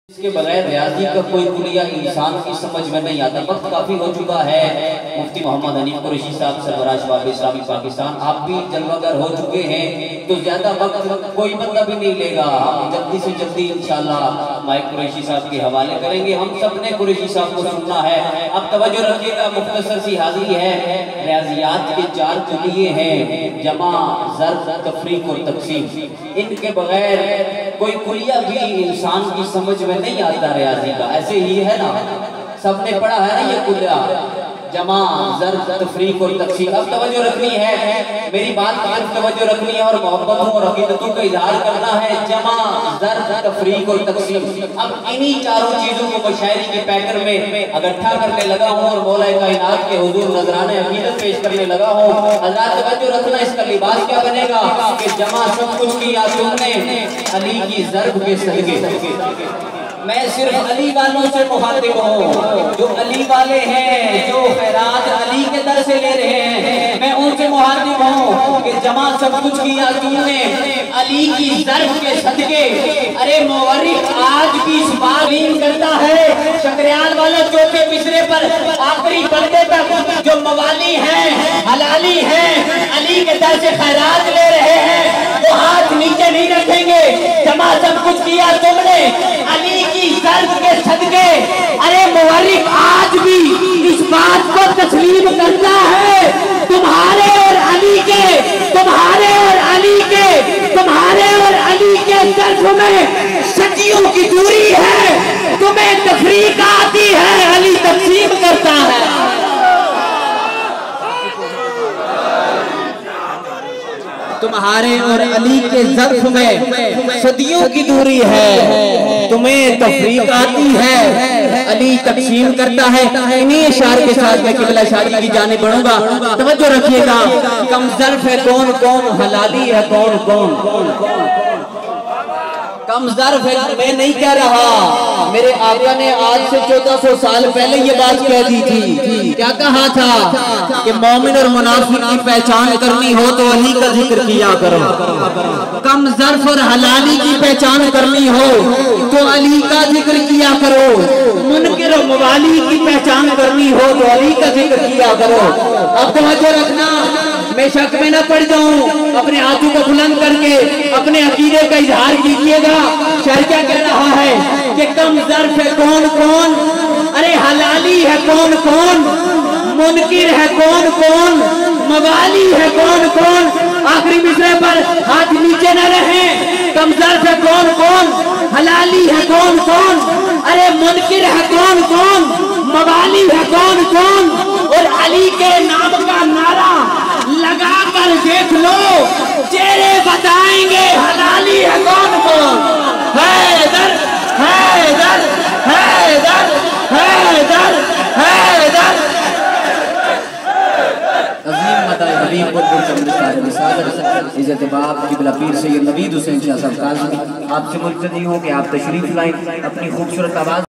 इसके बगैर रियाजी का कोई कुलिया इंसान की समझ में नहीं आता। वक्त काफ़ी हो चुका है। मुफ्ती मोहम्मद हनीफ कुरैशी साहब सरबराह शबाब इस्लामी पाकिस्तान, आप भी जलवागर हो चुके हैं, तो ज़्यादा वक्त कोई बंदा भी नहीं लेगा। हम जल्दी से जल्दी इंशाअल्लाह माइक कुरैशी साहब के हवाले करेंगे। हम सब ने कुरैशी साहब को सुनना है। अब तवज्जो रखिएगा, मुख्तसर सी हाज़िरी है। रियाजियात के 4 कुलिये हैं, जमा, ज़र्ब, तफरीक और तक़सीम। इनके बगैर कोई कुलिया भी इंसान की समझ में नहीं आता रियाजी का। ऐसे ही है ना, सबने पढ़ा है ना ये कुलिया, जमा, ज़र्ब, तफरीक और तक़सीम। अब तवज्जो रखनी है, मेरी बात की तरफ तवज्जो रखनी है और मोहब्बतों और अक़ीदतों का इज़हार करना है। जमा, ज़र्ब, तफरीक और तक़सीम। अब इन्हीं चारों चीज़ों को शायरी के पैकर में इकट्ठा करने लगा हूँ और मौला कायनात के हुज़ूर नजराने अक़ीदत पेश करने लगा हूँ। हज़रात तवज्जो रखना, इसका लिबास क्या बनेगा कि जमा सब कुछ किया तुमने अली की ज़र्ब के सदके। मैं सिर्फ अली वालों से मुखातिब हूँ, जो अली वाले हैं, जो खैरात अली के दर से ले रहे हैं, मैं उनसे मुखातिब हूँ कि जमा सब कुछ किया तुमने अली की ज़र्ब के सदके। अरे मुवर्रिख आज भी इस बात करता है, शक्रियाल वाले चौथे मिसरे पर आखिरी पर्दे तक जो मवाली हैं, हलाली हैं, अली के दर से खैरात ले रहे हैं, वो हाथ नीचे नहीं रखेंगे। जमा सब कुछ किया तुमने अली की ज़र्ब के सदके। अरे मुवर्रिख आज भी इस बात को तस्लीम करता है, तुम्हारे और अली के, तुम्हारे और अली के, तुम्हारे और अली के ज़र्ब में सदियों की दूरी है। तुम्हें तफरीक आती है, अली तक़सीम करता है। तुम्हारे और अली के ज़र्फ में सदियों की दूरी है, तुम्हें तफरीक आती है, अली तक़सीम करता है। इन्हीं इशारे के साथ मैं क़िबला शादी की जाने बढ़ूंगा। तवज्जो रखिएगा, कम ज़र्फ है कौन कौन, हलाली है कौन कौन। कम ज़र्फ है मैं नहीं कह रहा, मेरे आका ने आज से 1400 साल पहले ये बात कह दी थी। क्या कहा था कि मोमिन और मुनाफिक की पहचान करनी हो तो अली का जिक्र किया करो। कम ज़र्फ और हलाली की पहचान करनी हो तो अली का जिक्र किया करो। मुनकिर और मवाली की पहचान करनी हो तो अली का जिक्र किया करो। अब तवज्जो रखना, मैं शक में न पड़ जाऊं, अपने हाथों को बुलंद करके अपने अकीदे का इजहार कीजिएगा। शायर क्या कह रहा है कि कम ज़र्फ है कौन कौन, अरे हलाली है कौन कौन, मुनकिर है कौन कौन, मवाली है कौन कौन। आखिरी मिसरे पर हाथ नीचे न रहे। कम ज़र्फ है कौन कौन, हलाली है कौन कौन, अरे मुनकिर है कौन कौन, मवाली है कौन कौन। और अली के नाम का नारा लगा कर देख लो, चेहरे बताएंगे हलाली है कौन कौन। हैदर हैदर हैदर हैदर हैदर। इज़्ज़त बाप क़िबला पीर सैयद नवीद हुसैन शाह साहब काज़मी आपसे मुल्तज़ी हूँ कि आप तशरीफ़ लाएं, अपनी खूबसूरत आवाज़